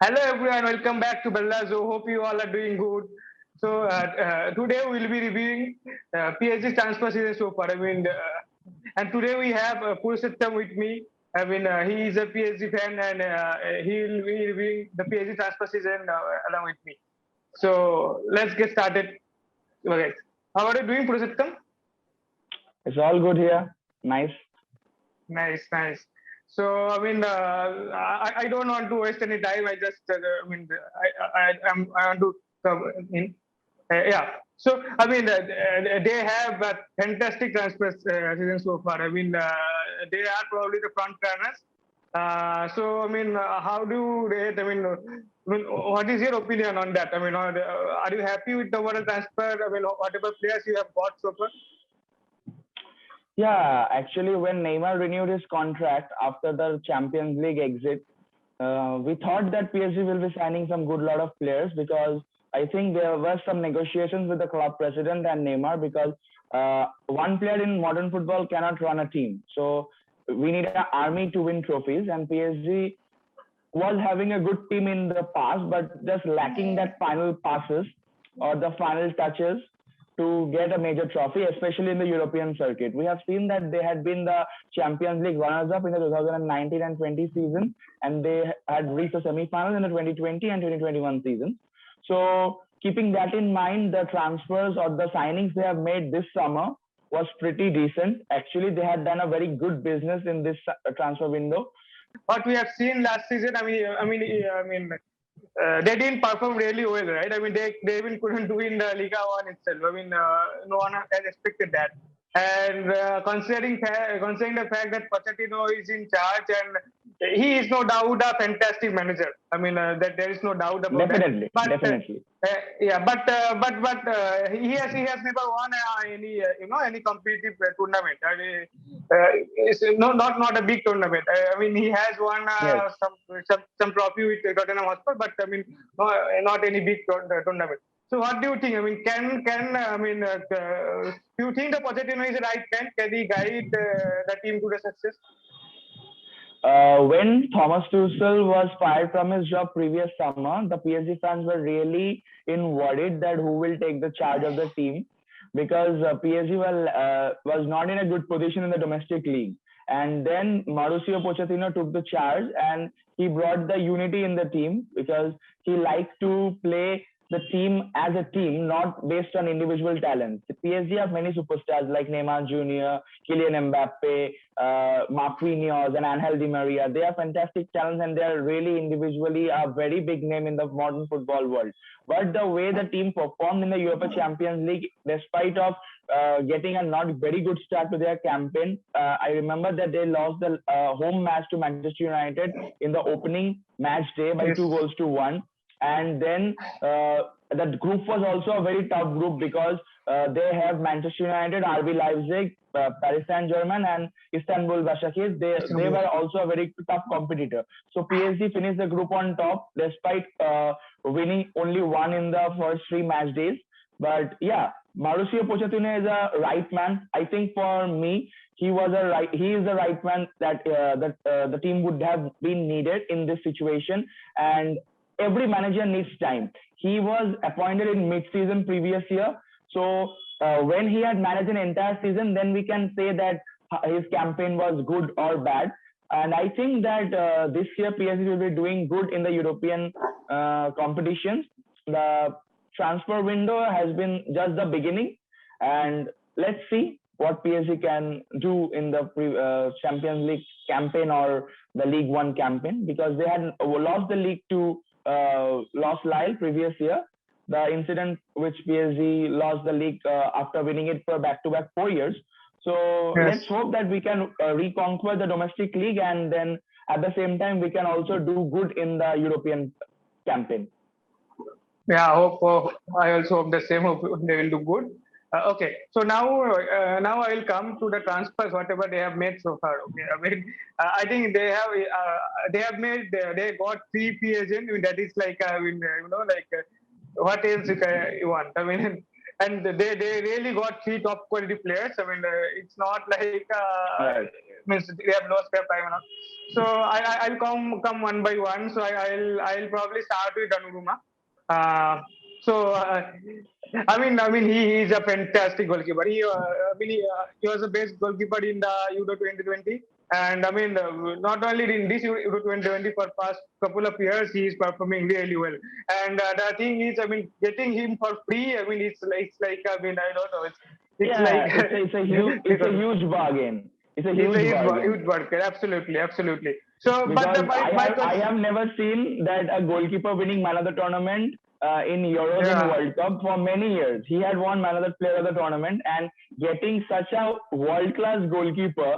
Hello everyone, welcome back to Ballazo. Hope you all are doing good. Today we will be reviewing PSG transfer season so far. And today we have Purushottam with me. He is a PSG fan and he will be reviewing the PSG transfer season along with me. So let's get started. Okay. How are you doing, Purushottam? It's all good here. Nice. Nice, nice. I don't want to waste any time. I want to cover in. Yeah. They have a fantastic transfer season so far. They are probably the front runners. How do you rate? What is your opinion on that? Are you happy with the overall transfer? Whatever players you have got so far? Yeah, actually, when Neymar renewed his contract after the Champions League exit, we thought that PSG will be signing some good lot of players because I think there were some negotiations with the club president and Neymar because one player in modern football cannot run a team. So we need an army to win trophies, and PSG was having a good team in the past, but just lacking that final passes or the final touches to get a major trophy, especially in the European circuit. We have seen that they had been the Champions League runners-up in the 2019 and 20 season, and they had reached the semi-finals in the 2020 and 2021 season. So keeping that in mind, the transfers or the signings they have made this summer was pretty decent. Actually, they had done a very good business in this transfer window. What we have seen last season, they didn't perform really well, right? They even couldn't do in the Liga One itself. No one had expected that. And considering the fact that Pochettino is in charge, and he is no doubt a fantastic manager. That there is no doubt about Definitely, that. definitely. He has never won any competitive tournament. It's not a big tournament. He has won Yes. some trophy with Tottenham Hotspur, but not any big tournament. So what do you think? Do you think the Pochettino is the right man? Can he guide the team to the success? When Thomas Tuchel was fired from his job previous summer, the PSG fans were really worried that who will take the charge of the team because PSG was not in a good position in the domestic league. And then Mauricio Pochettino took the charge and he brought the unity in the team because he liked to play the team as a team, not based on individual talents. The PSG have many superstars like Neymar Jr., Kylian Mbappe, Marquinhos, and Angel Di Maria. They are fantastic talents and they are really individually a very big name in the modern football world. But the way the team performed in the Europa Champions League, despite of getting a not very good start to their campaign, I remember that they lost the home match to Manchester United in the opening match day by 2 goals to 1. And then the group was also a very tough group because they have Manchester United, RB Leipzig, Paris Saint-Germain, and Istanbul Başakşehir. They were also a very tough competitor. So PSG finished the group on top despite winning only one in the first 3 match days. But yeah, Mauricio Pochettino is a right man. I think for me, he is the right man that the team would have been needed in this situation. And every manager needs time. He was appointed in mid-season previous year. So when he had managed an entire season, then we can say that his campaign was good or bad. And I think that this year PSG will be doing good in the European competitions. The transfer window has been just the beginning. And let's see what PSG can do in the Champions League campaign or the League One campaign because they had lost the league to lost Lille previous year. The incident which PSG lost the league after winning it for back-to-back 4 years. So let's hope that we can reconquer the domestic league and then at the same time we can also do good in the European campaign. Yeah, I also hope the same. Hope they will do good. Okay, so now I will come to the transfers, whatever they have made so far. Okay, I think they got 3 free agents. That is like what else you want? and they really got three top quality players. I mean, it's not like Right. means they have lost their time enough. So I'll come one by one. So I'll probably start with Donnarumma. Uh, so I mean he is a fantastic goalkeeper. He was the best goalkeeper in the Euro 2020. And I mean, not only in this Euro 2020, for past couple of years, he is performing really well. And the thing is, I mean, getting him for free, I mean, it's like I mean, I don't know, it's like Yeah, it's a huge bargain. It's a it's a huge bargain huge worker. Absolutely, absolutely. So, but because my I question, have never seen that a goalkeeper winning man of the tournament in Euros and yeah, World Cup for many years. He had won man of the player of the tournament, and getting such a world class goalkeeper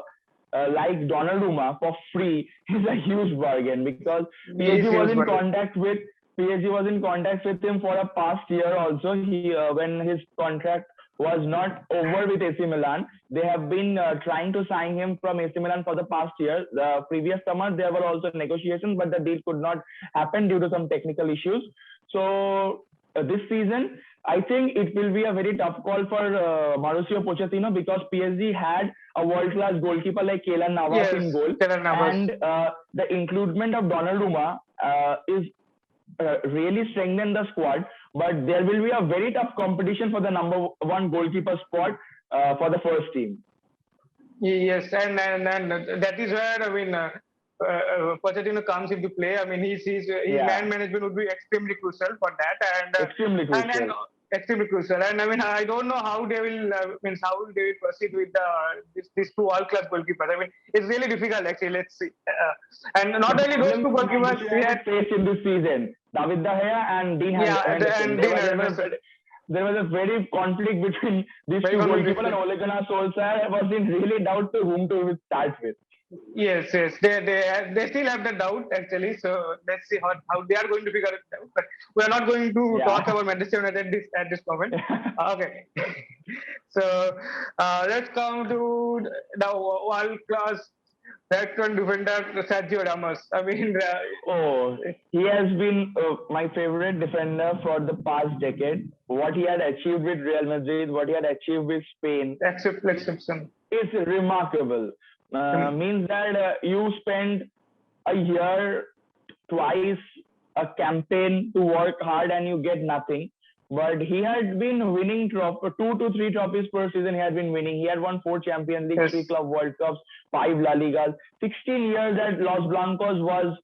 like Donnarumma for free is a huge bargain because he is PSG was huge in worker. contact with him for a past year also. He when his contract was not over with AC Milan. They have been trying to sign him from AC Milan for the past year. The previous summer there were also negotiations, but the deal could not happen due to some technical issues. So this season, I think it will be a very tough call for Mauricio Pochettino because PSG had a world-class goalkeeper like Keylor Navas Yes, in goal, Keylor Navas. and the inclusion of Donnarumma is really strengthen the squad. But there will be a very tough competition for the number one goalkeeper spot for the first team. Yes, and that is where I mean, Pochettino comes into play. I mean, his man Yeah, management would be extremely crucial for that, extremely and crucial. extremely crucial. And I mean, I don't know how they will means how they will proceed with these two all class goalkeepers. I mean, it's really difficult actually. Let's see. And The not only those problem two is goalkeepers, Manchester we had United faced in this season David De Gea and Henderson. and Dean Henderson. There was a very conflict between these Very two conflict goalkeepers, and between. Ole Gunnar Solskjaer was in really doubt to whom to start with. Yes, yes, they still have the doubt actually. So let's see how they are going to figure it out. But we are not going to talk Yeah. about Manchester United at this moment. Okay, so let's come to the world class veteran defender Sergio Ramos. I mean, Oh, he has been my favorite defender for the past decade. What he had achieved with Real Madrid, what he had achieved with Spain, exception. is remarkable. Means that you spend a year twice a campaign to work hard and you get nothing. But he had been winning 2 to 3 trophies per season. He had been winning. He had won 4 Champions League, Yes, 3 Club World Cups, 5 La Ligas. 16 years at Los Blancos was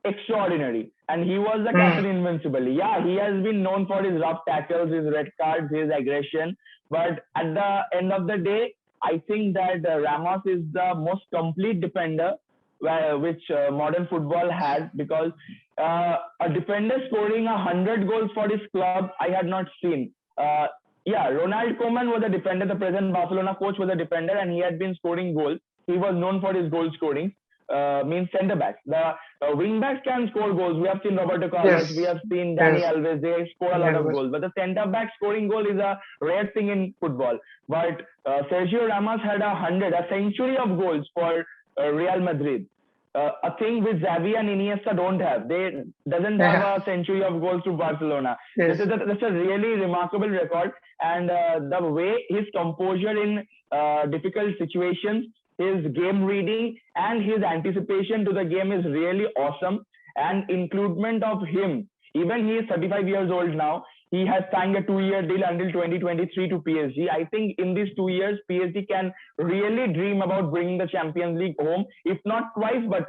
extraordinary. And he was the captain invincibly. Yeah, he has been known for his rough tackles, his red cards, his aggression. But at the end of the day, I think that Ramos is the most complete defender which modern football has because a defender scoring 100 goals for his club, I had not seen. Yeah, Ronald Koeman was a defender. The present Barcelona coach was a defender, and he had been scoring goals. He was known for his goal scoring. Means centre backs. The wing backs can score goals. We have seen Roberto Carlos, we yes, have seen Dani yes, Alves. They score a lot of yes, goals. But the centre back scoring goal is a rare thing in football. But Sergio Ramos had a century of goals for Real Madrid. A thing which Xavi and Iniesta don't have. They doesn't have yeah, a century of goals to Barcelona. yes, That's a really remarkable record, and the way his composure in difficult situations, his game reading, and his anticipation to the game is really awesome. And inclusion of him, even he is 35 years old now. He has signed a 2 year deal until 2023 to PSG. I think in these 2 years, PSG can really dream about bringing the Champions League home, if not twice, but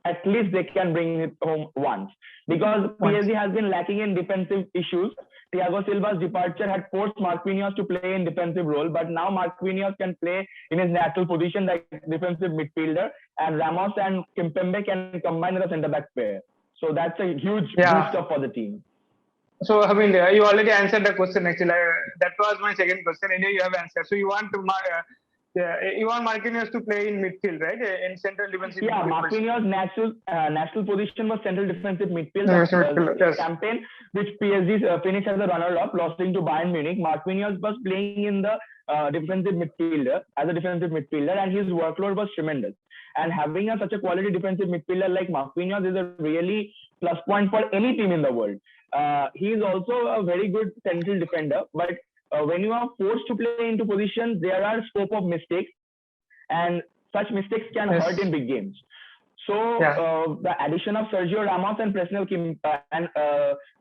at least they can bring it home once. Because once. PSG has been lacking in defensive issues. Thiago Silva's departure had forced Marquinhos to play in defensive role, but now Marquinhos can play in his natural position like defensive midfielder, and Ramos and Kimpembe can combine as a centre back pair. So that's a huge boost Yeah. up for the team. So I mean, you already answered the question. Actually, that was my second question. Anyway, you have answered. So you want Marquinhos to play in midfield, right? In central defensive Yeah, midfield position. Marquinhos' natural position was central defensive midfield. Yes, The yes, campaign which PSG finished as a runner-up, losing to Bayern Munich. Marquinhos was playing in the defensive midfielder as a defensive midfielder, and his workload was tremendous. And having such a quality defensive midfielder like Marquinhos is a really plus point for any team in the world. He is also a very good central defender, but when you are forced to play into positions, there are scope of mistakes, and such mistakes can hurt in Yes. big games. So Yeah. the addition of Sergio Ramos and Presnel and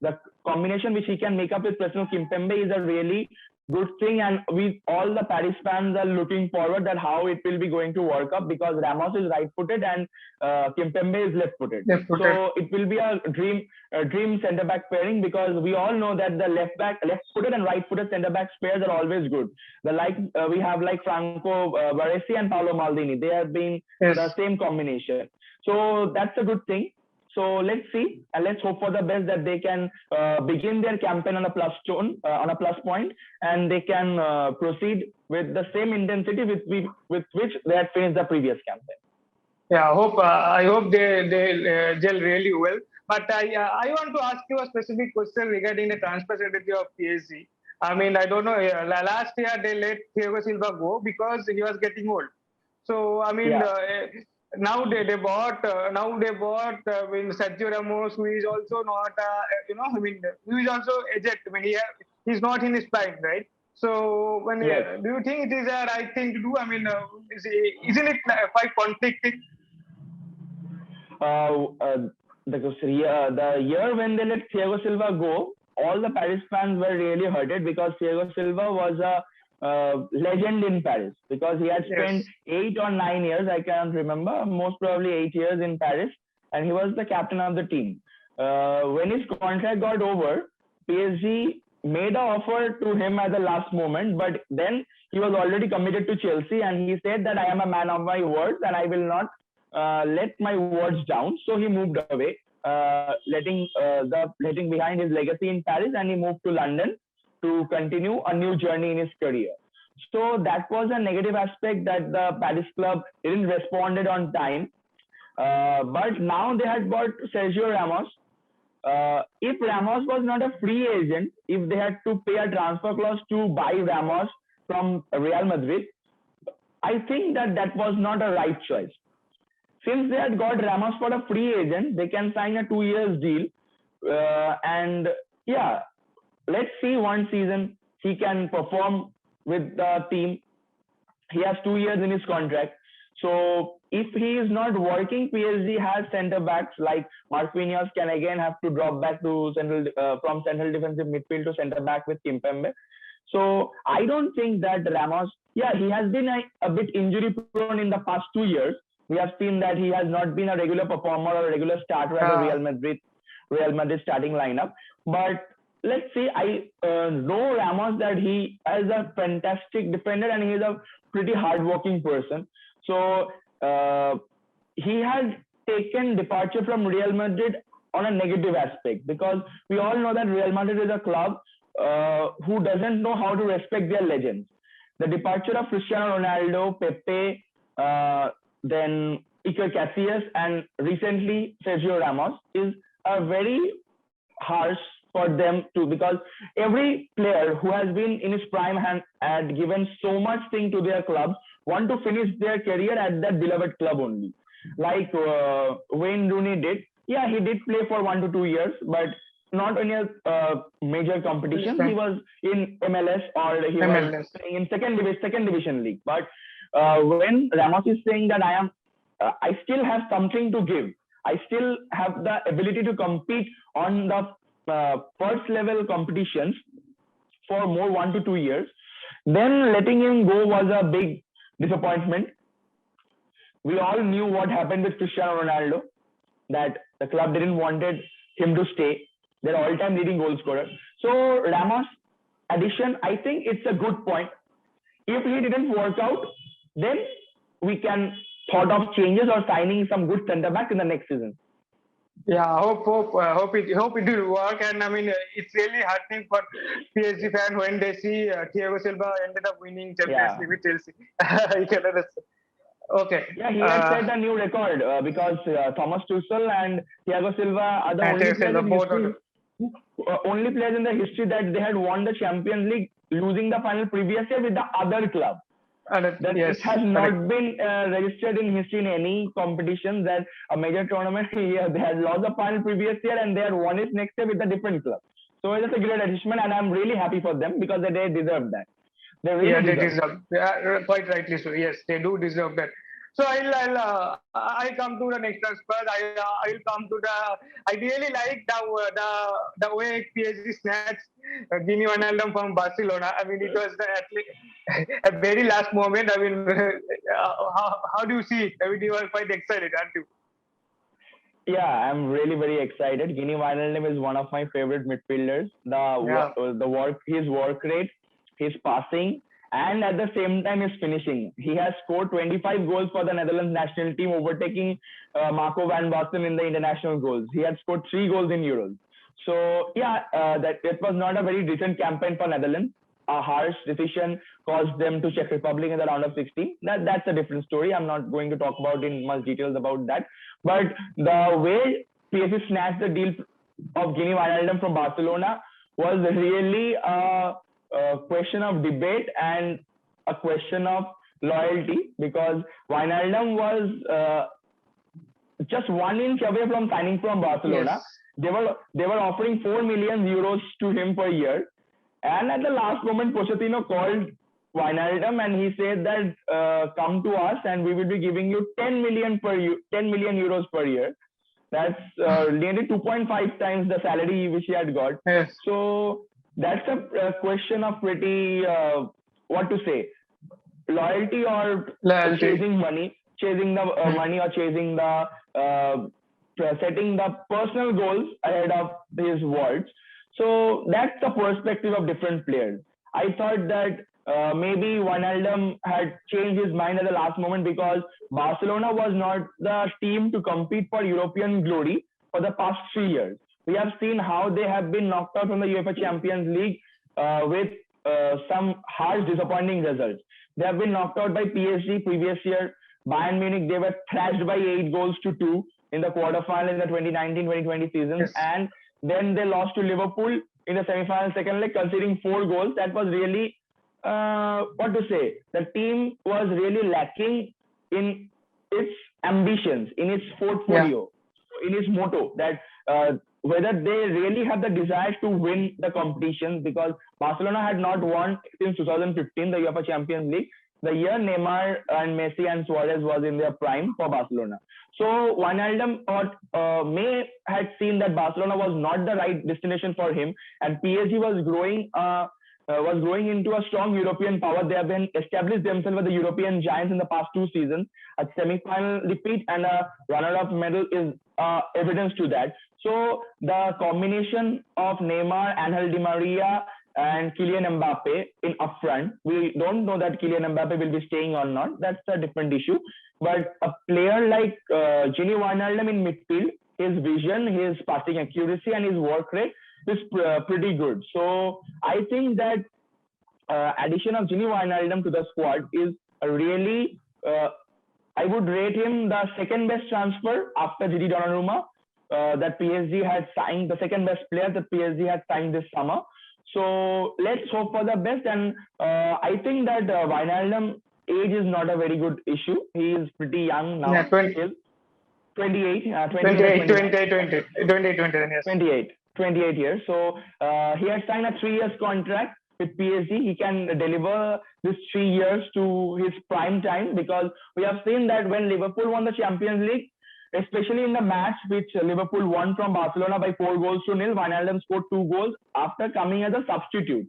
the combination which he can make up with Presnel Kimpembe is a really good thing, and we all the Paris fans are looking forward that how it will be going to work up, because Ramos is right-footed and Kimpembe is left-footed. Left footed. So it will be a dream centre-back pairing, because we all know that the left-footed and right-footed centre-back pairs are always good. We have like Franco Baresi and Paolo Maldini. They have been Yes. the same combination. So that's a good thing. So let's see, and let's hope for the best that they can begin their campaign on a plus point, and they can proceed with the same intensity with which they had finished the previous campaign. Yeah, I hope they gel really well. But I want to ask you a specific question regarding the transfer strategy of PSG. I mean, I don't know. Last year they let Thiago Silva go because he was getting old. So I mean, Yeah. Now they bought Sergio Ramos, who is also not I mean, who is also aged. I mean, he's not in his prime, right? So Yes. do you think it is a right thing to do? I mean, isn't it quite conflicting? The year when they let Thiago Silva go, all the Paris fans were really hurted, because Thiago Silva was a legend in Paris, because he had spent Yes. 8 or 9 years, I can't remember, most probably 8 years in Paris, and he was the captain of the team. When his contract got over, PSG made an offer to him at the last moment, but then he was already committed to Chelsea, and he said that I am a man of my words and I will not let my words down. So he moved away, letting behind his legacy in Paris, and he moved to London to continue a new journey in his career. So that was a negative aspect, that the Paris club didn't responded on time. But now they had bought Sergio Ramos. If Ramos was not a free agent, if they had to pay a transfer clause to buy Ramos from Real Madrid, I think that was not a right choice. Since they had got Ramos for a free agent, they can sign a 2 years deal. And yeah, let's see one season he can perform with the team. He has 2 years in his contract. So if he is not working, PSG has centre backs like Marquinhos can again have to drop back to from central defensive midfield to centre back with Kimpembe. So I don't think that Ramos, yeah, he has been a bit injury prone in the past 2 years. We have seen that he has not been a regular performer or a regular starter at the Real Madrid starting lineup. But let's see, I know Ramos that he is a fantastic defender and he is a pretty hardworking person. So he has taken departure from Real Madrid on a negative aspect, because we all know that Real Madrid is a club who doesn't know how to respect their legends. The departure of Cristiano Ronaldo, Pepe, then Iker Casillas, and recently Sergio Ramos is a very harsh for them too, because every player who has been in his prime had given so much thing to their club want to finish their career at that beloved club only. Like Wayne Rooney did. Yeah, he did play for 1 to 2 years, but not in a major competition. He was in MLS, or he was playing in second division league. But when Ramos is saying that I still have something to give, I still have the ability to compete on the first level competitions for more 1 to 2 years, then letting him go was a big disappointment. We all knew what happened with Cristiano Ronaldo, that the club didn't wanted him to stay, their all-time leading goal scorer. So Ramos addition, I think it's a good point. If he didn't work out, then we can thought of changes or signing some good centre back in the next season. Yeah, hope it will work. And I mean, it's really heartening for PSG fan when they see Thiago Silva ended up winning Champions League with Chelsea. You can understand. Okay. Yeah, he had set a new record because Thomas Tuchel and Thiago Silva are the only players in the history that they had won the Champions League, losing the final previous year with the other club. It has not been registered in history in any competition that a major tournament they had lost the final previous year and they had won it next year with a different club. So it's a great addition, and I'm really happy for them because they deserve that. They Yeah, really they deserve. deserve. Yeah, quite rightly so. Yes, they do deserve that. So I'll come to the next transfer. I'll come to the. I really like the way PSG snatched Gini Wijnaldum from Barcelona. I mean, it was a very last moment. I mean, how do you see it? I mean, you are quite excited, aren't you? Yeah, I'm really very excited. Gini Wijnaldum is one of my favorite midfielders. Yeah. His work rate, his passing, and at the same time his finishing. He has scored 25 goals for the Netherlands national team, overtaking Marco van Basten in the international goals. He had scored 3 goals in Euros. So yeah, that it was not a very decent campaign for Netherlands. A harsh decision caused them to Czech Republic in the round of 16. That's a different story. I'm not going to talk about in much details about that. But the way PSG snatched the deal of Gini Wijnaldum from Barcelona was really a question of debate and a question of loyalty, because Wijnaldum was just 1 inch away from signing from Yes. Barcelona. They were offering 4 million euros to him per year, and at the last moment, Pochettino called Wijnaldum and he said that come to us and we will be giving you 10 million euros per year. That's nearly 2.5 times the salary which he had got. Yes. So that's a question of pretty what to say, loyalty or Loyalty. chasing money, chasing the money, or chasing the setting the personal goals ahead of his words. So that's the perspective of different players. I thought that maybe Wijnaldum had changed his mind at the last moment because Barcelona was not the team to compete for European glory for the past 3 years. We have seen how they have been knocked out from the UEFA Champions League with some harsh, disappointing results. They have been knocked out by PSG previous year. Bayern Munich, they were thrashed by 8 goals to 2 in the quarterfinal in the 2019-2020 seasons, Yes. and then they lost to Liverpool in the semi-final second leg, conceding 4 goals. That was really what to say. The team was really lacking in its ambitions, in its portfolio, in its motto. That whether they really have the desire to win the competition, because Barcelona had not won since 2015 the UEFA Champions League, the year Neymar and Messi and Suarez was in their prime for Barcelona. So Wijnaldum may had seen that Barcelona was not the right destination for him, and PSG was growing into a strong European power. They have been established themselves as the European giants in the past 2 seasons. A semi-final repeat and a runner-up medal is evidence to that. So the combination of Neymar, Angel Di Maria, and Kylian Mbappe in upfront. We don't know that Kylian Mbappe will be staying or not. That's a different issue. But a player like Gini Wijnaldum in midfield, his vision, his passing accuracy, and his work rate is pretty good. So I think that addition of Gini Wijnaldum to the squad is a really, I would rate him the second best transfer after Gigi Donnarumma that PSG had signed, the second best player that PSG had signed this summer. So let's hope for the best. And I think that Wijnaldum age is not a very good issue. He is pretty young now. Yeah, 20, Still. 28, 28, 28, 20, 28, 20, yes. 28 years. So he has signed a 3 years contract with PSG. He can deliver this 3 years to his prime time, because we have seen that when Liverpool won the Champions League, especially in the match which Liverpool won from Barcelona by 4 goals to 0, Wijnaldum scored 2 goals after coming as a substitute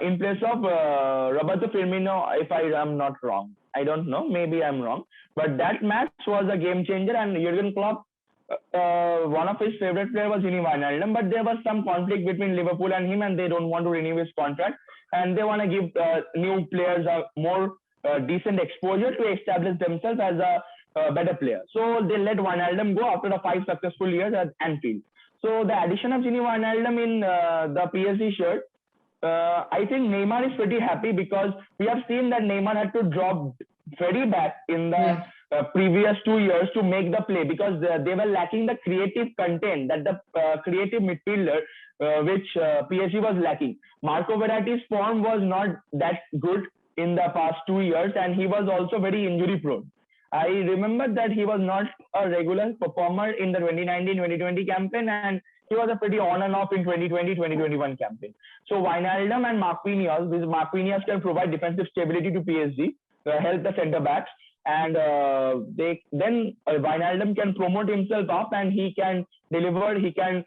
in place of Roberto Firmino, if I am not wrong. I don't know, maybe I'm wrong. But that match was a game changer, and Jurgen Klopp, one of his favorite players was Gini Wijnaldum, but there was some conflict between Liverpool and him, and they don't want to renew his contract, and they want to give new players a more decent exposure to establish themselves as a better player. So they let Wijnaldum go after the 5 successful years at Anfield. So the addition of Gini Wijnaldum in the PSG shirt, I think Neymar is pretty happy, because we have seen that Neymar had to drop very back in the previous 2 years to make the play, because they were lacking the creative content, that the creative midfielder which PSG was lacking. Marco Verratti's form was not that good in the past 2 years, and he was also very injury prone. I remember that he was not a regular performer in the 2019-2020 campaign, and he was a pretty on and off in 2020-2021 campaign. So Wijnaldum and Marquinhos can provide defensive stability to PSG, help the centre backs, and Wijnaldum can promote himself up and he can deliver. He can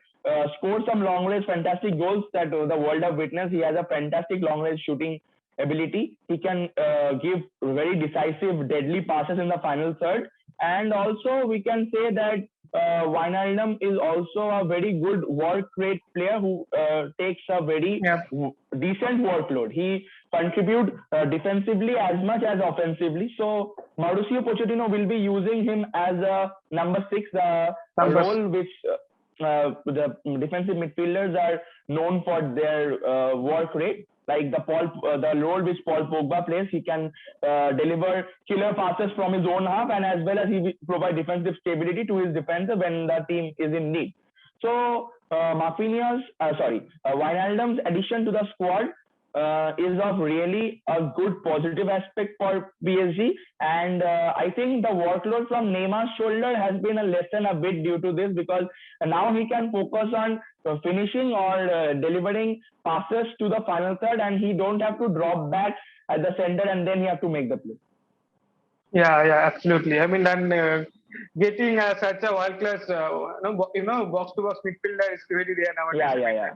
score some long range fantastic goals that the world have witnessed. He has a fantastic long range shooting ability. He can give very decisive, deadly passes in the final third. And also, we can say that Wijnaldum is also a very good work rate player who takes a very decent workload. He contributes defensively as much as offensively. So Mauricio Pochettino will be using him as a number 6, a role which the defensive midfielders are known for their work rate. Like the role which Paul Pogba plays, he can deliver killer passes from his own half, and as well as he will provide defensive stability to his defender when the team is in need. So Wijnaldum's addition to the squad is of really a good positive aspect for PSG, and I think the workload from Neymar's shoulder has been a lesson a bit due to this, because now he can focus on finishing or delivering passes to the final third, and he don't have to drop back at the center and then he have to make the play. Yeah, absolutely. I mean, then getting such a world class, box to box midfielder is very rare nowadays. Yeah.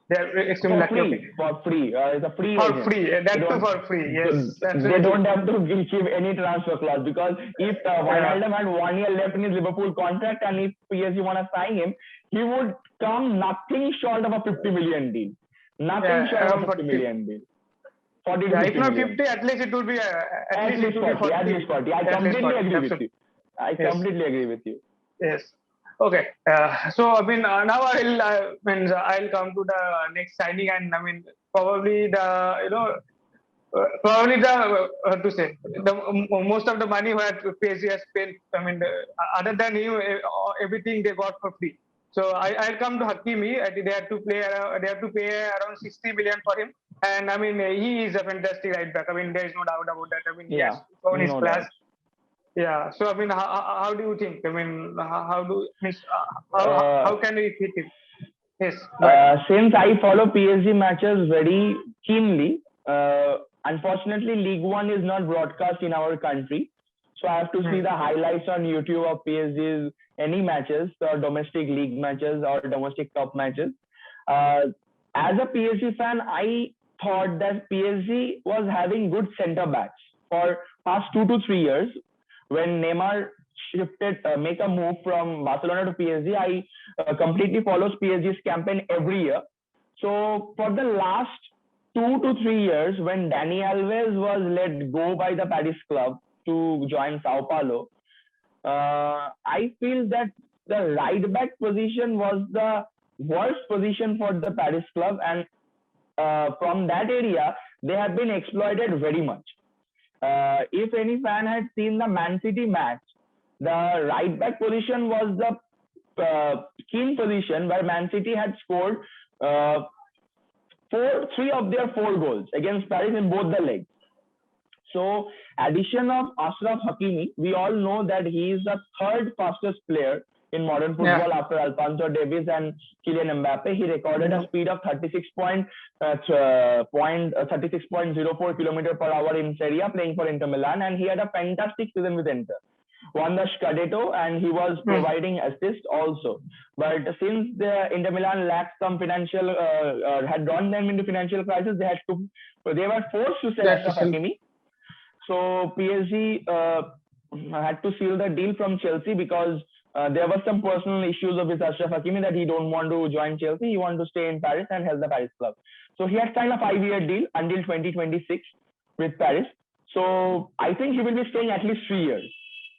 They're extremely lucky. For free. It's a free. For free. That's for free. Yes. They don't have to give any transfer clause, because if Wijnaldum had 1 year left in his Liverpool contract, and if PSG want to sign him, he would come nothing short of a 50 million deal. Nothing short of a 50 million deal. 40 to 50 if not million. 50, at least it would be at least 40. At least 40. I completely agree with you. I completely agree with you. Yes. Okay. So I mean, now I'll come to the next signing, and I mean probably the most of the money that PSG has spent. I mean, other than him, everything they got for free. So I'll come to Hakimi. They have to pay around 60 million for him, and I mean he is a fantastic right back. I mean there is no doubt about that. I mean he has shown his class. Yeah. So I mean, how do you think? I mean, how can we fit him? Yes. Since I follow PSG matches very keenly, unfortunately, League One is not broadcast in our country, so I have to see the highlights on YouTube of PSG's any matches, or domestic league matches or domestic cup matches. As a PSG fan, I thought that PSG was having good centre backs for past 2 to 3 years. When Neymar make a move from Barcelona to PSG, I completely follows PSG's campaign every year. So for the last 2 to 3 years, when Dani Alves was let go by the Paris club to join Sao Paulo, I feel that the right back position was the worst position for the Paris club, and from that area, they have been exploited very much. If any fan had seen the Man City match, the right back position was the key position where Man City had scored 3 of their 4 goals against Paris in both the legs. So, addition of Achraf Hakimi, we all know that he is the 3rd fastest player in modern football after Alphonso Davies and Kylian Mbappe. He recorded a speed of 36.04 km/h in Serie A, playing for Inter Milan, and he had a fantastic season with Inter. Won the Scudetto, and he was providing assists also. But since the Inter Milan lacked some financial, had drawn them into financial crisis, they were forced to sell Achraf Hakimi. So PSG had to seal the deal from Chelsea, because there were some personal issues with Achraf Hakimi that he don't want to join Chelsea. He wants to stay in Paris and help the Paris club. So he has signed a 5-year deal until 2026 with Paris. So I think he will be staying at least 3 years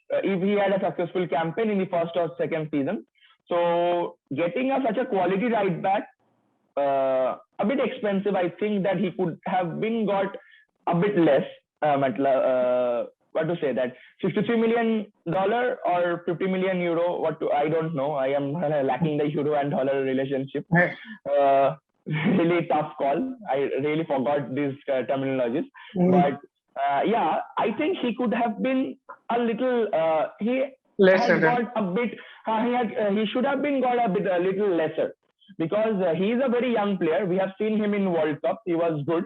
if he had a successful campaign in the first or second season. So getting such a quality right back, a bit expensive. I think that he could have been got a bit less. What to say, that $63 million or 50 million euro? I don't know. I am lacking the euro and dollar relationship. Really tough call. I really forgot these terminologies. But I think he could have been a little. Less has certain. got a bit. He should have been got a little lesser because he is a very young player. We have seen him in World Cup. He was good.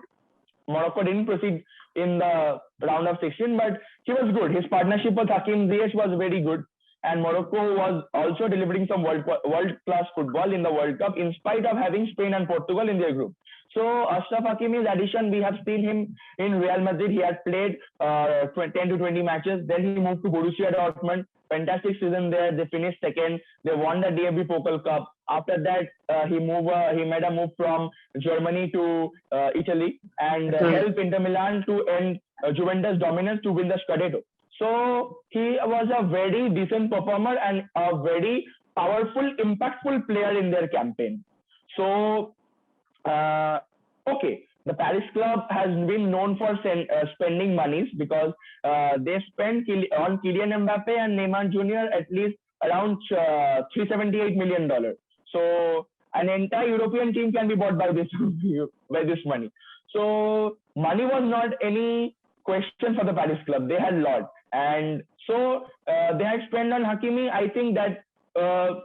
Morocco didn't proceed in the round of 16, but he was good. His partnership with Hakim Ziyech was very good, and Morocco was also delivering some world class football in the World Cup, in spite of having Spain and Portugal in their group. So Ashraf Hakimi's addition, we have seen him in Real Madrid. He had played 10 to 20 matches. Then he moved to Borussia Dortmund. Fantastic season there. They finished second. They won the DFB Pokal Cup. After that, he made a move from Germany to Italy and helped Inter Milan to end Juventus' dominance to win the Scudetto. So he was a very decent performer and a very powerful, impactful player in their campaign. So, okay, the Paris club has been known for spending monies because they spent on Kylian Mbappe and Neymar Jr. at least around $378 million. So an entire European team can be bought by this by this money. So money was not any question for the Paris club. They had a lot, and so they had spent on Hakimi. I think that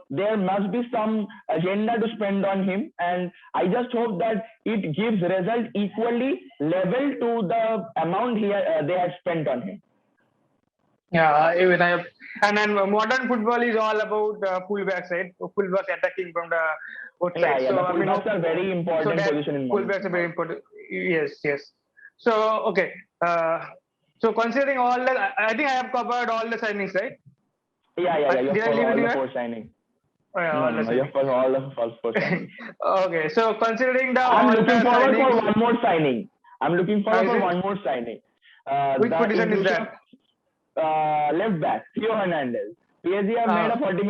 there must be some agenda to spend on him, and I just hope that it gives result equally level to the amount they had spent on him. Yeah, even and then modern football is all about fullbacks, right? Fullbacks attacking from the outside. Yeah. The fullbacks are very important position in modern. Fullbacks are very important. Yes. So okay. So considering all that, I think I have covered all the signings, right? Yeah. You Did have I leave all it the here? four signings. No, You have all the four signings. Okay, so considering I'm looking forward signings, for one more signing. I'm looking forward for one more signing. Which position is that? Left back, Theo Hernandez. PSG have made a 40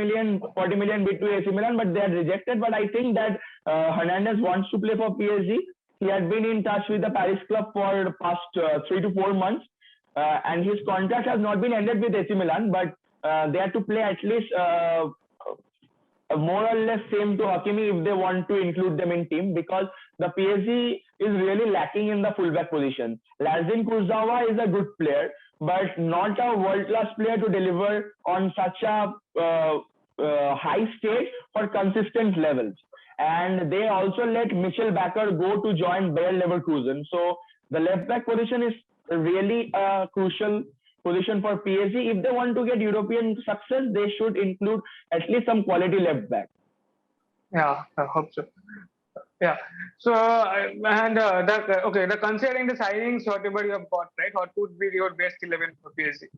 million bid to AC Milan, but they had rejected. But I think that Hernandez wants to play for PSG. He had been in touch with the Paris club for the past 3 to 4 months, and his contract has not been ended with AC Milan, but they have to play at least more or less same to Hakimi if they want to include them in team, because the PSG is really lacking in the fullback position. Lazin Kurzawa is a good player, but not a world-class player to deliver on such a high stage for consistent levels. And they also let Michel Bakker go to join Bayer Leverkusen. So the left-back position is really a crucial position for PSG. If they want to get European success, they should include at least some quality left back. Yeah, I hope so. Yeah. So and the considering the signings whatever you have got, right? What would be your best 11 for PSG?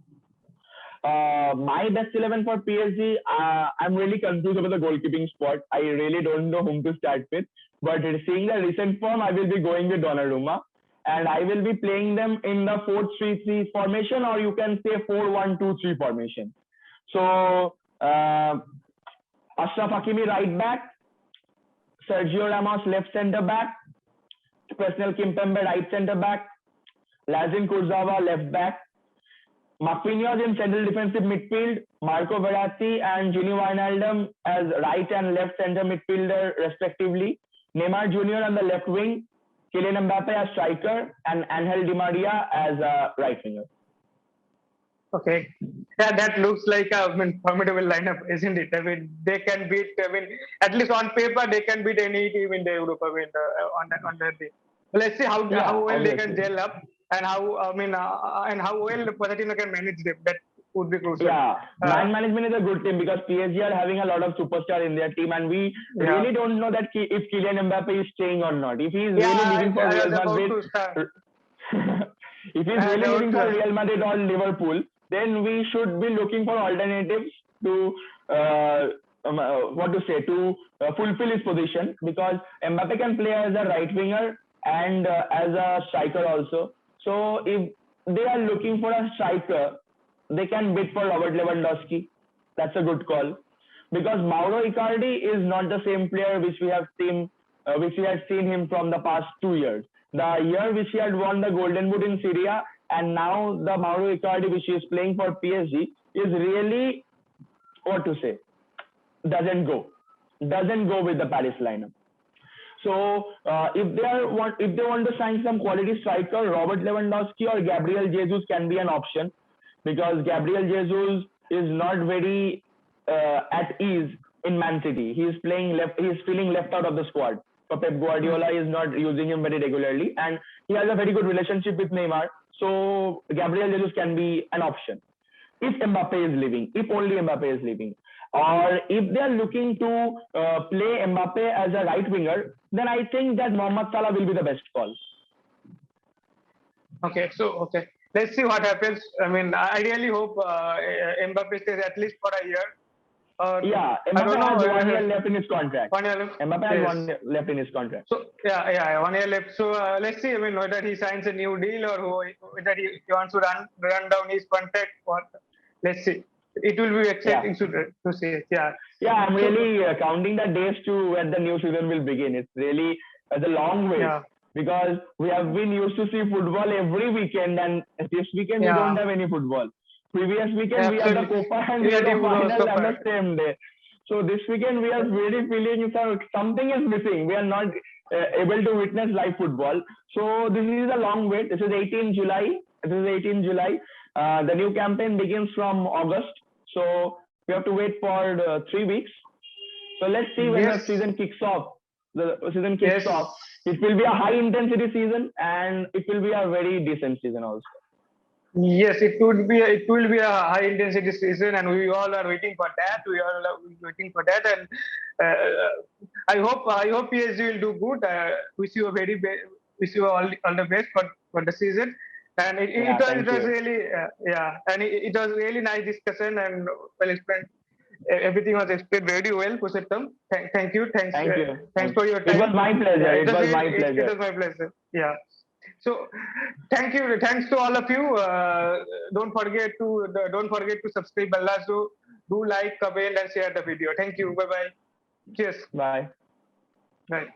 My best 11 for PSG, I'm really confused about the goalkeeping spot. I really don't know whom to start with. But seeing the recent form, I will be going with Donnarumma. And I will be playing them in the 4-3-3 formation, or you can say 4-1-2-3 formation. So, Ashraf Hakimi right back, Sergio Ramos left centre back, Presnel Kimpembe right centre back, Lazin Kurzawa left back, Marquinhos in central defensive midfield, Marco Verratti and Gini Wijnaldum as right and left centre midfielder respectively, Neymar Jr. on the left wing, Kylian Mbappe as striker, and Angel Di Maria as a right winger. Okay. Yeah, that looks like a formidable lineup, isn't it? I mean, they can beat, at least on paper, they can beat any team in the Europe, on the day. Let's see how well they can gel up and how well Pochettino can manage them. That would be crucial. Yeah, man management is a good team because PSG are having a lot of superstars in their team, and we really don't know that if Kylian Mbappe is staying or not. If he is really leaving for Real Madrid, if he's really leaving for Real Madrid or Liverpool, then we should be looking for alternatives to fulfill his position, because Mbappe can play as a right winger and as a striker also. So if they are looking for a striker, they can bid for Robert Lewandowski. That's a good call, because Mauro Icardi is not the same player which we had seen him from the past 2 years. The year which he had won the Golden Boot in Syria, and now the Mauro Icardi which is playing for PSG is really, doesn't go with the Paris lineup. So if they want to sign some quality striker, Robert Lewandowski or Gabriel Jesus can be an option, because Gabriel Jesus is not very at ease in Man City. He is playing left. He is feeling left out of the squad. So Pep Guardiola is not using him very regularly, and he has a very good relationship with Neymar. So Gabriel Jesus can be an option if Mbappe is leaving, if only Mbappe is leaving. Or if they are looking to play Mbappe as a right winger, then I think that Mohamed Salah will be the best call. Okay, so okay, let's see what happens. I mean, I really hope Mbappe stays at least for a year. Yeah, I Mbappe don't know. has 1 year left in his contract. 1 year left. Mbappe has Yes. 1 year left in his contract. So yeah, 1 year left. So let's see. I mean, whether he signs a new deal or whether he wants to run down his contract. Or let's see. It will be exciting to see. Yeah. Yeah, I'm really counting the days to when the new season will begin. It's really the long wait. Yeah. Because we have been used to see football every weekend, and this weekend we don't have any football. Previous weekend we had the Copa and we had the final on the same day. So this weekend we are really feeling something is missing. We are not able to witness live football. So this is a long wait. This is 18 July. The new campaign begins from August. So we have to wait for 3 weeks. So let's see when the season kicks off. The season kicks off. It will be a high intensity season, and it will be a very decent season also. Yes, it will be a high intensity season, and we all are waiting for that. We all are waiting for that, and I hope PSG will do good. Wish you all the best for the season. And it was really it was really nice discussion and well explained. Everything was explained very well, Pusettam. Thank you. Thanks for your time. It was my pleasure. It was my pleasure. Yeah. So thank you. Thanks to all of you. Don't forget to subscribe Ballazo. Do like, comment, and share the video. Thank you. Bye bye. Cheers. Bye. Bye.